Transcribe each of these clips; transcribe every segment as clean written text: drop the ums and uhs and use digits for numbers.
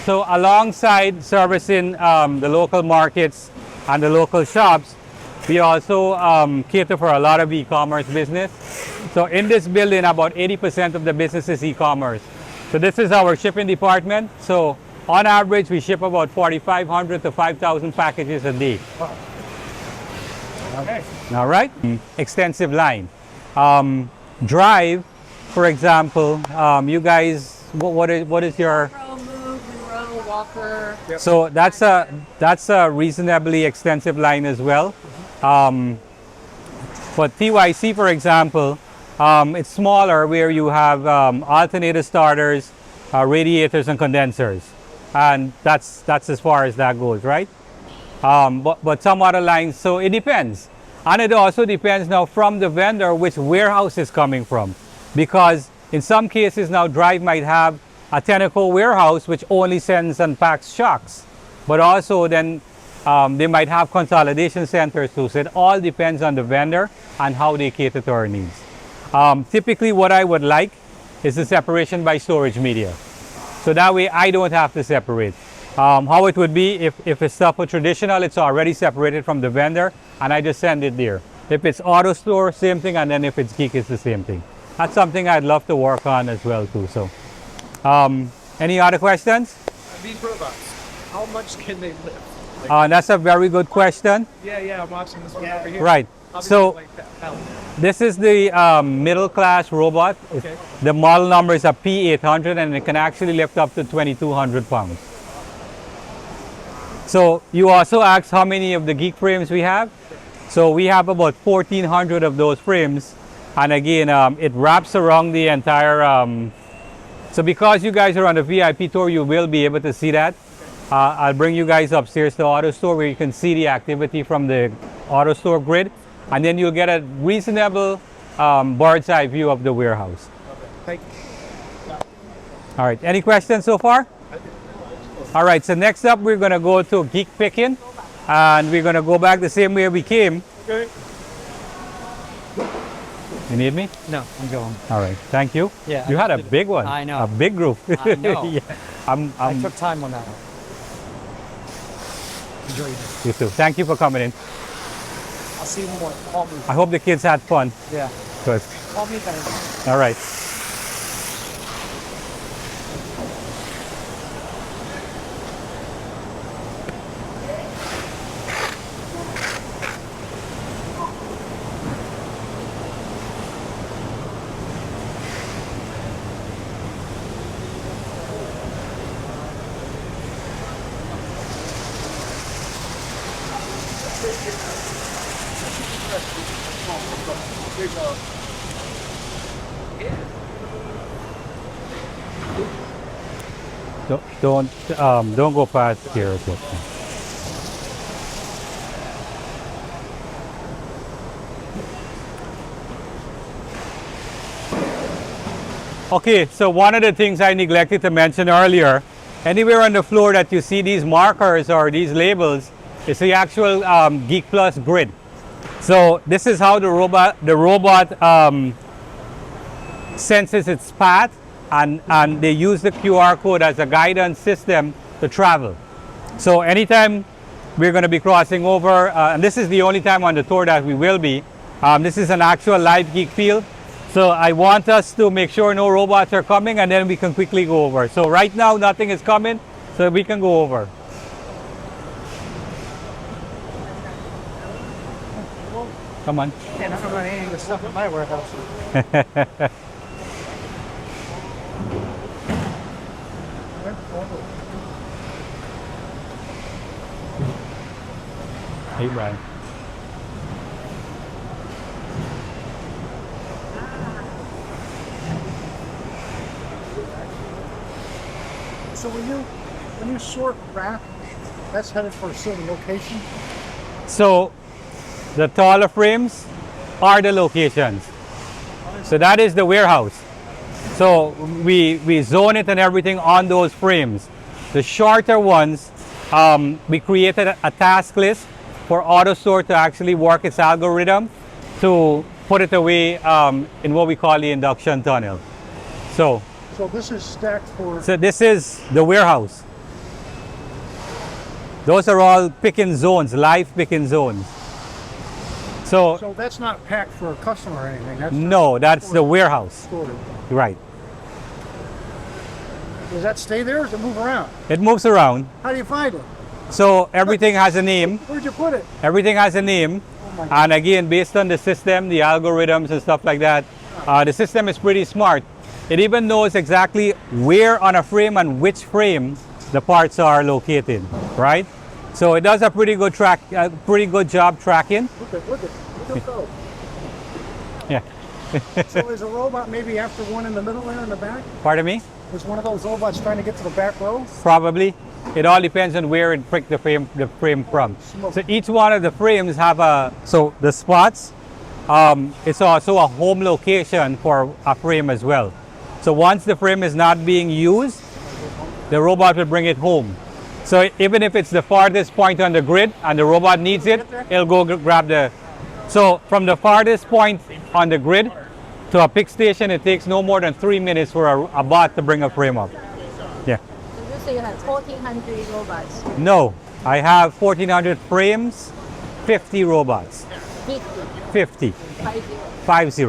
So alongside servicing the local markets and the local shops, we also cater for a lot of e-commerce business. So in this building, about 80% of the business is e-commerce. So this is our shipping department. So on average, we ship about 4,500 to 5,000 packages a day. Wow. Okay. All right. Extensive line. Drive, for example, you guys, what is your... Row, move, row, walker. Yep. So that's a reasonably extensive line as well. For TYC, for example, it's smaller, where you have alternator starters, radiators, and condensers, and that's as far as that goes, right? But some other lines, so it depends, and it also depends now from the vendor which warehouse is coming from, because in some cases now Drive might have a technical warehouse which only sends and packs shocks, but also then they might have consolidation centers too. So it all depends on the vendor and how they cater to our needs. Typically what I would like is the separation by storage media. So that way I don't have to separate. How it would be if it's stuff for traditional, it's already separated from the vendor and I just send it there. If it's auto store, same thing, and then if it's geek, it's the same thing. That's something I'd love to work on as well too. So, any other questions? These robots, how much can they lift? That's a very good question. Yeah, I'm watching this one over here. Right. Obviously, So like that pallet. this is the middle class robot. Okay. The model number is a P800 and it can actually lift up to 2,200 pounds. So you also asked how many of the geek frames we have. So we have about 1,400 of those frames. And again, it wraps around the entire, so because you guys are on the VIP tour, you will be able to see that. I'll bring you guys upstairs to the auto store where you can see the activity from the auto store grid. And then you'll get a reasonable bird's eye view of the warehouse. Thank you. All right, any questions so far? All right, so next up we're gonna go to geek picking. And we're gonna go back the same way we came. Okay. You need me? No, I'm going. All right, thank you. Yeah, You I had a did it. big one. I know. A big group. I know. Yeah. I took time on that one. Enjoyed it. You too. Thank you for coming in. I'll see you more. Call me. I hope the kids had fun. Yeah. Good. Call me if anything. All right. Don't go past here. Okay, so one of the things I neglected to mention earlier, anywhere on the floor that you see these markers or these labels, is the actual Geek Plus grid. So this is how the robot senses its path, and they use the QR code as a guidance system to travel. So anytime we're going to be crossing over, and this is the only time on the tour that we will be, this is an actual live geek field. So I want us to make sure no robots are coming, and then we can quickly go over. So right now nothing is coming, so we can go over. Come on. Yeah, I'm not eating the stuff in my warehouse. Hey, Brian. So when you sort wrap, that's headed for a certain location? So the taller frames are the locations. So that is the warehouse. So we zone it and everything on those frames. The shorter ones, we created a task list for AutoStore to actually work its algorithm to put it away in what we call the induction tunnel. So So this is stacked for... this is the warehouse. Those are all picking zones, live picking zones. So So that's not packed for a customer or anything. That's no, that's the warehouse. stored. Right. Does that stay there or does it move around? It moves around. How do you find it? So everything has a name. Where'd you put it? Everything has a name. my God. And again, based on the system, the algorithms and stuff like that, the system is pretty smart. It even knows exactly where on a frame and which frame the parts are located, right? So it does a pretty good job tracking. Look at it go. Yeah. So is a robot maybe after one in the middle there in the back? Pardon me? Is one of those robots trying to get to the back row? Probably. It all depends on where it pricked the frame from. So each one of the frames have so the spots, it's also a home location for a frame as well. So once the frame is not being used, the robot will bring it home. So even if it's the farthest point on the grid and the robot needs it, it'll go grab the... So from the farthest point on the grid to a pick station, it takes no more than 3 minutes for a bot to bring a frame up. Yeah. So you say you have 1,400 robots. No, I have 1,400 frames, 50 robots. 50. 50. 50.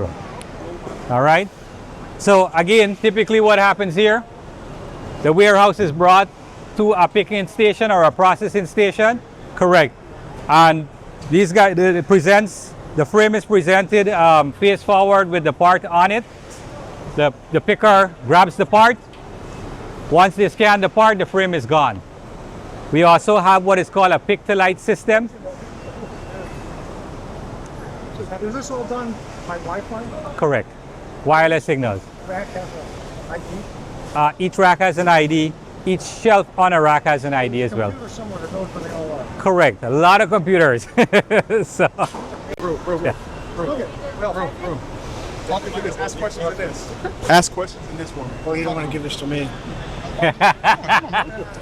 All right. So again, typically what happens here, the warehouse is brought to a picking station or a processing station. Correct. And these guys, the frame is presented face forward with the part on it. The picker grabs the part. Once they scan the part, the frame is gone. We also have what is called a pick-to-light system. Is this all done by Wi-Fi? Correct. Wireless signals. Rack has a ID? Each rack has an ID. Each shelf on a rack has an ID as well. Computer somewhere that knows where they all are. Correct. A lot of computers. So, yeah. Look at Talk into this. Ask questions in this. Ask questions in this one. Well, you don't want to give this to me.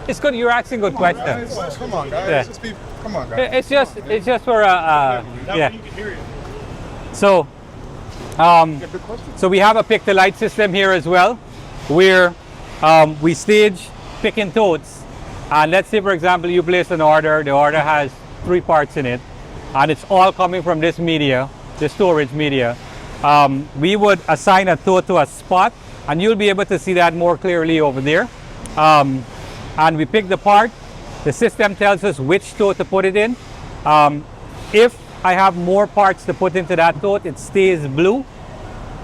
It's good. You're asking good questions. Guys, come on, guys. Yeah. Just be, come on, guys. It's just for yeah. You can hear it. So, Good question. so we have a pick the light system here as well, where we stage picking totes. And let's say, for example, you place an order. The order has 3 parts in it, and it's all coming from this media, the storage media. We would assign a tote to a spot, and you'll be able to see that more clearly over there. And we pick the part. The system tells us which tote to put it in. If I have more parts to put into that tote, it stays blue,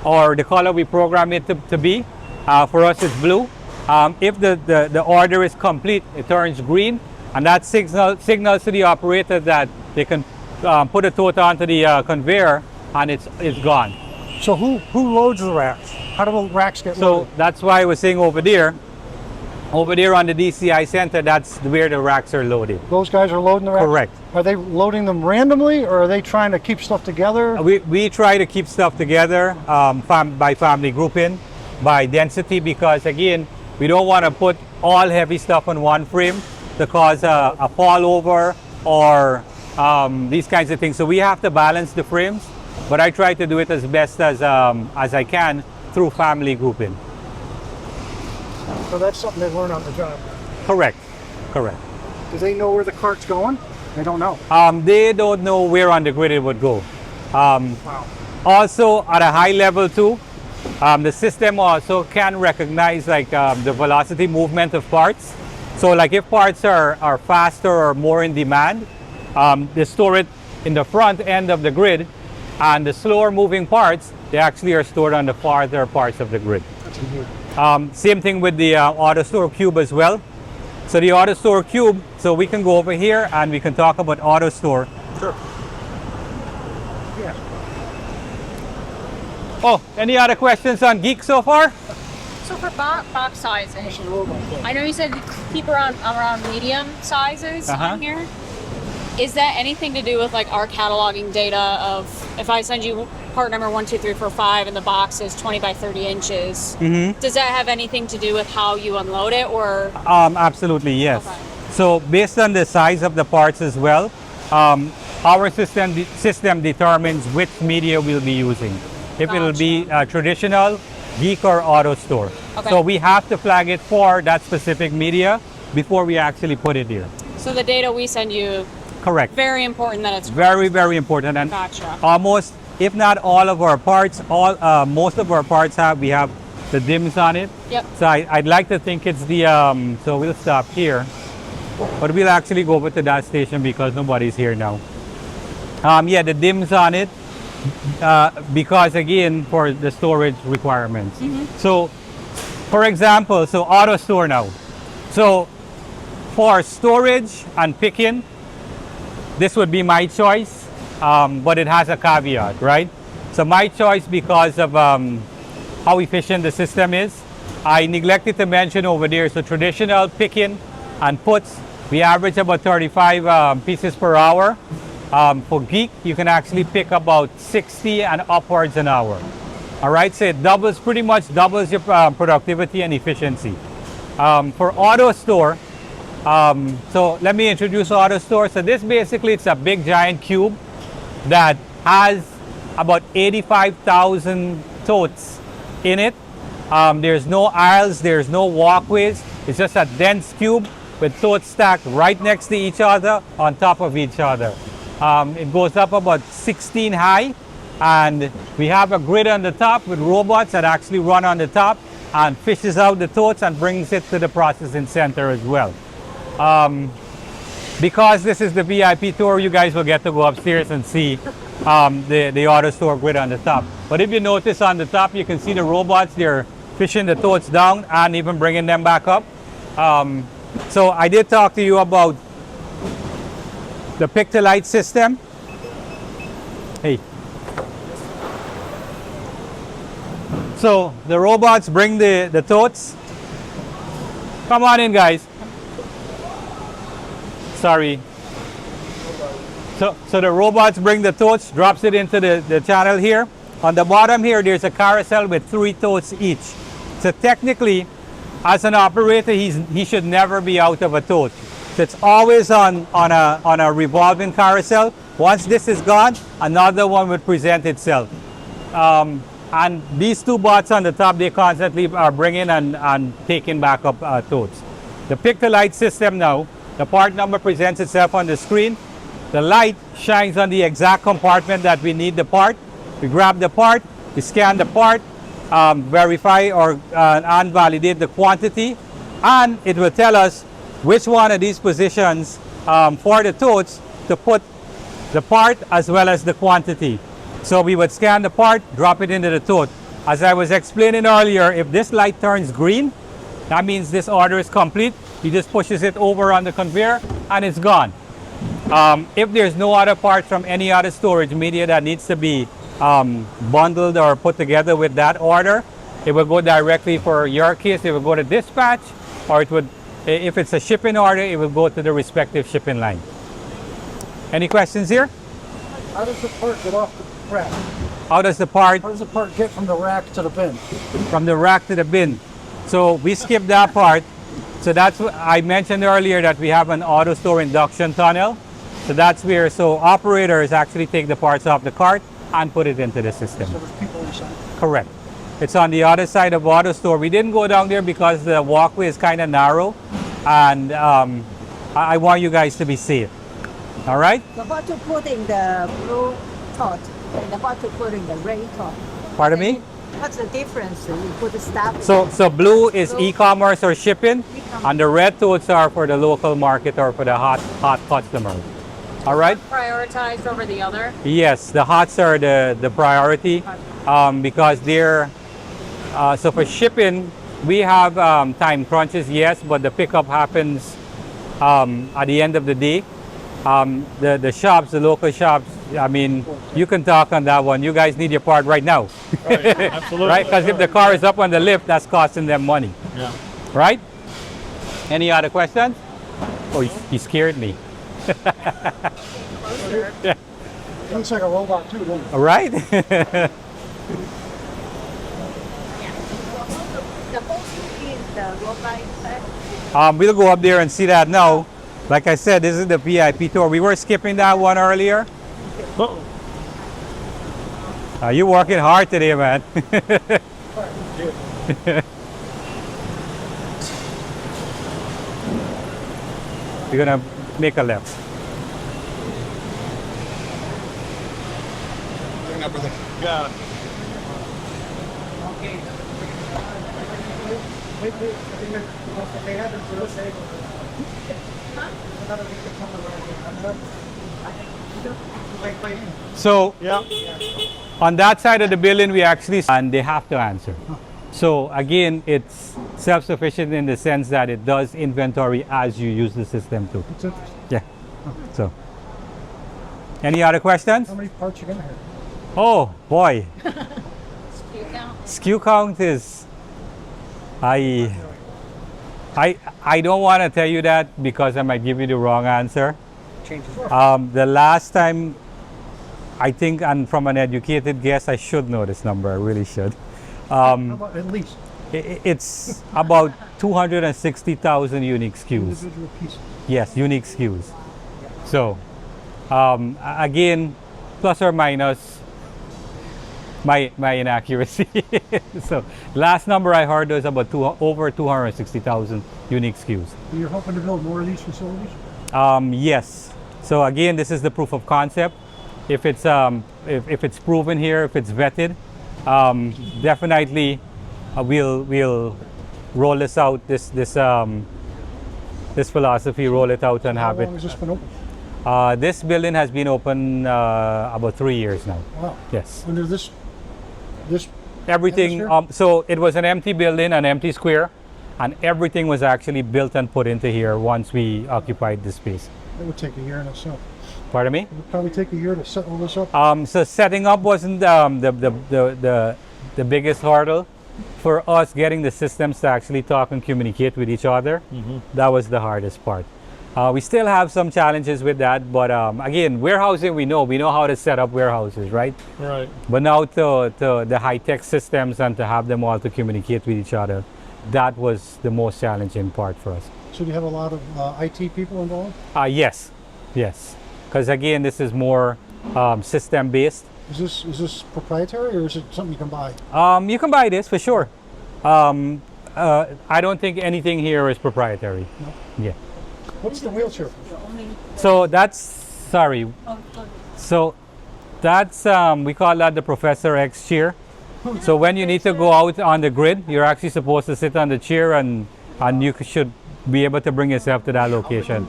or the color we program it to be. For us, it's blue. If the order is complete, it turns green, and that signals to the operator that they can put a tote onto the conveyor, and it's gone. So who loads the racks? How do the racks get So loaded? that's why I was saying over there on the DCI center, that's where the racks are loaded. Those guys are loading the racks? Correct. Are they loading them randomly, or are they trying to keep stuff together? We try to keep stuff together by family grouping, by density, because again, we don't want to put all heavy stuff on one frame to cause a fall over or these kinds of things. So we have to balance the frames, but I try to do it as best as I can through family grouping. So that's something they learn on the job. Correct. Correct. Do they know where the cart's going? They don't know. They don't know where on the grid it would go. Wow. Also, at a high level too, the system also can recognize like the velocity movement of parts. So like if parts are faster or more in demand, they store it in the front end of the grid, and the slower moving parts, they actually are stored on the farther parts of the grid. Same thing with the AutoStore Cube as well. So the AutoStore Cube, so we can go over here and we can talk about AutoStore. Sure. Yeah. Oh, any other questions on Geek so far? So for box sizing, I know you said keep around medium sizes on here. Is that anything to do with like our cataloging data of if I send you part number 1, 2, 3, 4, 5 and the box is 20 by 30 inches, does that have anything to do with how you unload it, or? Absolutely, yes. Okay. So based on the size of the parts as well, our system determines which media we'll be using. If it'll be traditional, Geek, or AutoStore. Okay. So we have to flag it for that specific media before we actually put it here. So the data we send you, Correct. very important that it's Very, very important. And Gotcha. almost, if not all of our parts, most of our parts we have the DIMMs on it. Yep. So I'd like to think it's the, so we'll stop here. But we'll actually go over to that station because nobody's here now. Yeah, the DIMMs on it, because again, for the storage requirements. So, for example, so auto store now. So, for storage and picking, this would be my choice, but it has a caveat, right? So my choice because of how efficient the system is. I neglected to mention over there, so traditional picking and puts, we average about 35 pieces per hour. For Geek, you can actually pick about 60 and upwards an hour. All right, so it pretty much doubles your productivity and efficiency. For auto store, so let me introduce auto store. So this basically, it's a big giant cube that has about 85,000 totes in it. There's no aisles, there's no walkways. It's just a dense cube with totes stacked right next to each other, on top of each other. It goes up about 16 high, and we have a grid on the top with robots that actually run on the top and fishes out the totes and brings it to the processing center as well. Because this is the VIP tour, you guys will get to go upstairs and see the auto store grid on the top. But if you notice on the top, you can see the robots, they're fishing the totes down and even bringing them back up. So I did talk to you about the pick-to-light system. Hey. So the robots bring the totes. Come on in, guys. Sorry. So the robots bring the totes, drops it into the channel here. On the bottom here, there's a carousel with 3 totes each. So technically, as an operator, he should never be out of a tote. So it's always on a revolving carousel. Once this is gone, another one would present itself. And these 2 bots on the top, they constantly are bringing and taking back up totes. The pick-to-light system now, the part number presents itself on the screen. The light shines on the exact compartment that we need the part. We grab the part, we scan the part, verify or and validate the quantity, and it will tell us which one of these positions for the totes to put the part as well as the quantity. So we would scan the part, drop it into the tote. As I was explaining earlier, if this light turns green, that means this order is complete. He just pushes it over on the conveyor and it's gone. If there's no other parts from any other storage media that needs to be bundled or put together with that order, it will go directly, for your case, it will go to dispatch, or it would, if it's a shipping order, it will go to the respective shipping line. Any questions here? How does the part get off the rack? How does the How does the part get from the rack to the bin? from the rack to the bin? So we skipped that part. So that's what I mentioned earlier, that we have an auto store induction tunnel. So that's where, so operators actually take the parts off the cart and put it into the system. So there's people inside. Correct. It's on the other side of auto store. We didn't go down there because the walkway is kind of narrow, and I want you guys to be safe. All right? So what to put in the blue tot and what to put in the red tot? Pardon me? What's the difference? You put the stuff. So blue is Blue. e-commerce or shipping, E-commerce. and the red totes are for the local market or for the hot customers. All right? prioritized over the other. Yes, the hots are the priority because they're, so for shipping, we have time crunches, yes, but the pickup happens at the end of the day. The shops, the local shops, I mean, you can talk on that one. You guys need your part right now. Right, absolutely. Right? Because if the car is up on the lift, that's costing them money. Yeah. Right? Any other questions? Oh, he scared me. Yeah. It looks like a robot too, doesn't it? All right? The whole thing is the robot inside. We'll go up there and see that now. Like I said, this is the VIP tour. We were skipping that one earlier. You're working hard today, man. We're gonna make a left. Hang on, brother. Got it. So Yeah. on that side of the building, we actually, and they have to answer. So again, it's self-sufficient in the sense that it does inventory as you use the system too. It's interesting. Yeah. So, any other questions? How many parts you gonna have? Oh boy, SKU count. SKU count is, I don't want to tell you that because I might give you the wrong answer. Changes. The last time, I think, and from an educated guess, I should know this number. I really should. How about at least It's about 260,000 unique SKUs. individual pieces? Yes, unique SKUs. So, again, plus or minus my inaccuracy. So, last number I heard was about over 260,000 unique SKUs. You're hoping to build more of these facilities? Yes. So again, this is the proof of concept. If it's if it's proven here, if it's vetted, definitely we'll roll this out. This philosophy, roll it out and How have it. long has this been open? This building has been open about 3 years now. Wow. Yes. Under this Everything. Atmosphere? So it was an empty building, an empty square, and everything was actually built and put into here once we occupied the space. it would take a year in itself. Pardon me? It would probably take a year to set all this up. So setting up wasn't the biggest hurdle. For us, getting the systems to actually talk and communicate with each other, that was the hardest part. We still have some challenges with that, but again, warehousing, we know how to set up warehouses, right? Right. But now to the high-tech systems and to have them all to communicate with each other, that was the most challenging part for us. So do you have a lot of IT people involved? Yes. Because again, this is more system-based. Is this proprietary or is it something you can buy? You can buy this for sure. I don't think anything here is proprietary. No. Yeah. What's the wheelchair? So that's sorry. So that's we call that the Professor X chair. So when you need to go out on the grid, you're actually supposed to sit on the chair and you should be able to bring yourself to that location.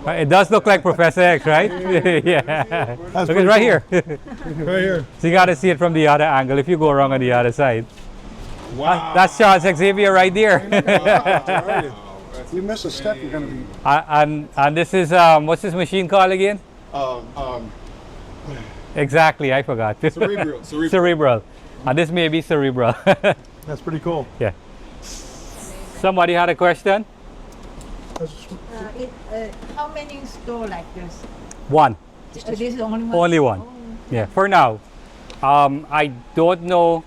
It does look like Professor X, right? Yeah. Look, it's right here. Right here. So you got to see it from the other angle. If you go wrong on the other side, Wow. that's Charles Xavier right there. If you miss a step, you're going to be. And this is what's this machine called again? Exactly, I forgot. Cerebral. Cerebral. And this may be cerebral. That's pretty cool. Yeah. Somebody had a question? How many store like this? One. This is the only one? Only one. Yeah, for now. I don't know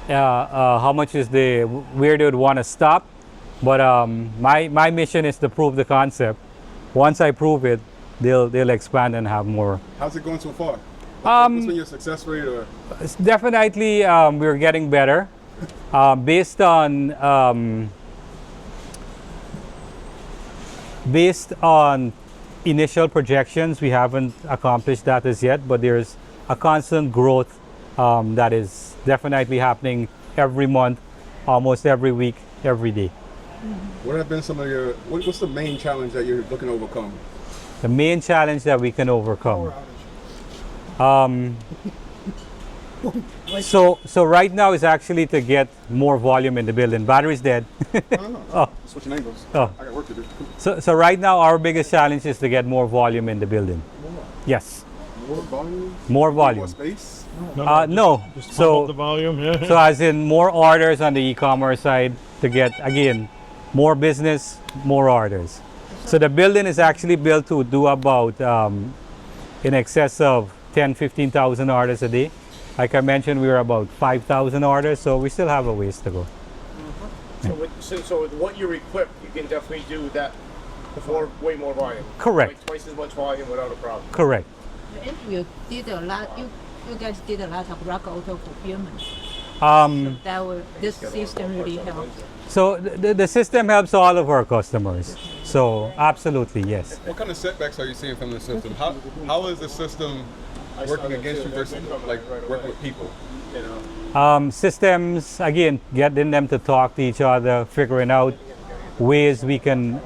how much is where they would want to stop, but my mission is to prove the concept. Once I prove it, they'll expand and have more. How's it going so far? What's been your success rate? Or It's definitely we're getting better. Based on initial projections, we haven't accomplished that as yet, but there's a constant growth that is definitely happening every month, almost every week, every day. what have been some of your? What's the main challenge that you're looking to overcome? The main challenge that we can overcome. So right now is actually to get more volume in the building. Battery's dead. Oh. Switching angles. Oh. I got work to do. So right now our biggest challenge is to get more volume in the building. Yes, More volume. more More volume. space. No. The So volume, yeah. so as in more orders on the e-commerce side to get again more business, more orders. So the building is actually built to do about in excess of 15,000 orders a day. Like I mentioned, we were about 5,000 orders, so we still have a ways to go. So with what you're equipped, you can definitely do that for way more volume. Correct. Like twice as much volume without a problem. Correct. If you did a lot, you guys did a lot of rock auto fulfillment. Um, This system really helps. So the system helps all of our customers. So absolutely, yes. What kind of setbacks are you seeing from the system? How is the system working against you versus like working with people? Systems, again, getting them to talk to each other, figuring out ways we can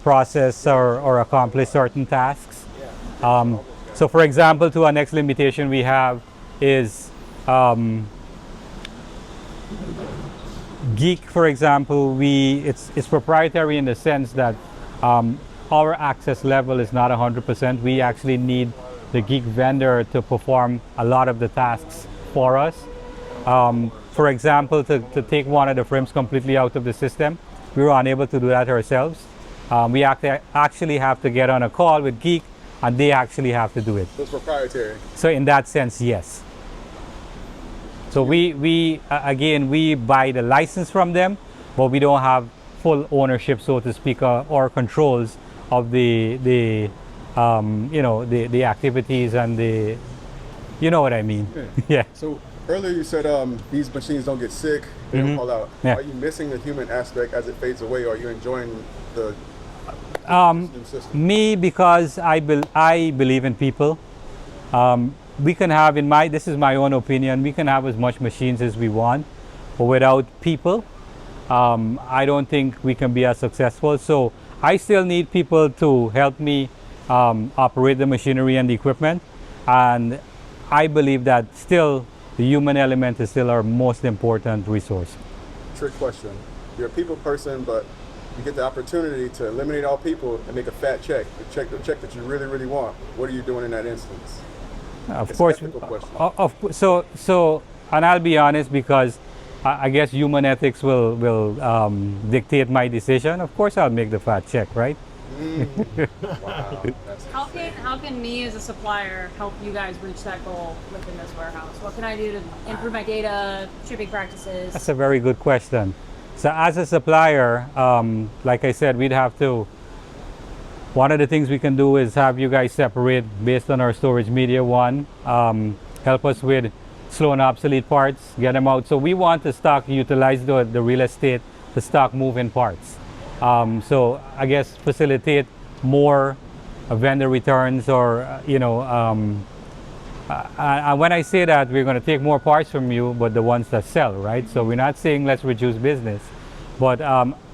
process or accomplish certain tasks. So for example, to our next limitation we have is Geek, for example, it's proprietary in the sense that our access level is not 100%. We actually need the Geek vendor to perform a lot of the tasks for us. For example, to take one of the frames completely out of the system, we were unable to do that ourselves. We actually have to get on a call with Geek, and they actually have to do it. So it's proprietary. So in that sense, yes. So we buy the license from them, but we don't have full ownership, so to speak, or controls of the activities and you know what I mean. Yeah. So earlier you said these machines don't get sick, they don't fall out. Yeah. Are you missing the human aspect as it fades away, or are you enjoying the new system? Me, because I believe in people. We can have, this is my own opinion, we can have as much machines as we want, but without people, I don't think we can be as successful. So I still need people to help me operate the machinery and the equipment, and I believe that still the human element is still our most important resource. Trick question. You're a people person, but you get the opportunity to eliminate all people and make a fat check, the check that you really, really want. What are you doing in that instance? Of It's course, a technical question. so, and I'll be honest, because I guess human ethics will dictate my decision. Of course, I'll make the fat check, right? Wow. That's How can me as a supplier help you guys reach that goal within this warehouse? What can I do to improve my data, shipping practices? That's a very good question. So as a supplier, like I said, we'd have to, one of the things we can do is have you guys separate based on our storage media. One, help us with slow and obsolete parts, get them out. So we want to utilize the real estate to stock moving parts. So I guess facilitate more vendor returns, or and when I say that, we're going to take more parts from you, but the ones that sell, right? So we're not saying let's reduce business, but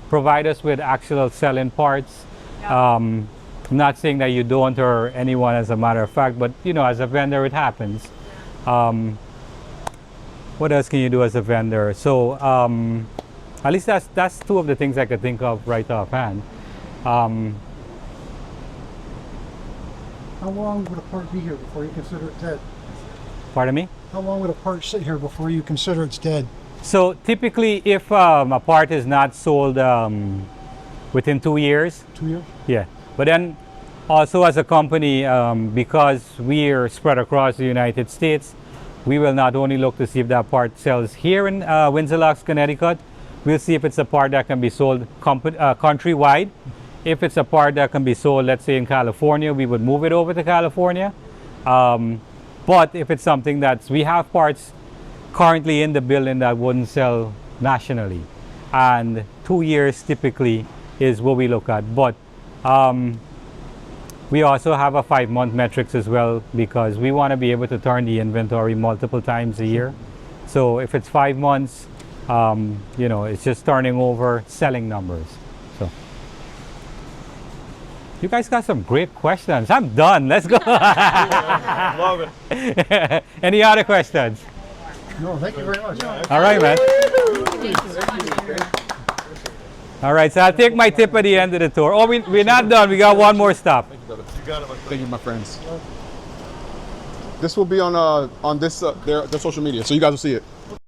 provide us with actual selling parts. I'm not saying that you don't, or anyone, as a matter of fact, but as a vendor it happens. What else can you do as a vendor? So at least that's two of the things I could think of right offhand. How long would a part be here before you consider it dead? Pardon me? How long would a part sit here before you consider it's dead? So typically, if a part is not sold within 2 years, 2 years? yeah. But then also as a company, because we are spread across the United States, we will not only look to see if that part sells here in Windsor Locks, Connecticut, we'll see if it's a part that can be sold countrywide. If it's a part that can be sold, let's say in California, we would move it over to California. But if it's something we have parts currently in the building that wouldn't sell nationally, and 2 years typically is what we look at. But we also have a 5-month metrics as well, because we want to be able to turn the inventory multiple times a year. So if it's 5 months, it's just turning over selling numbers. So you guys got some great questions. I'm done. Let's go. love it. Any other questions? No, thank you very much. All right, man. All right, so I'll take my tip at the end of the tour. Oh, we're not done. We got one more stop. Thank you, my friends. This will be on their social media, so you guys will see it.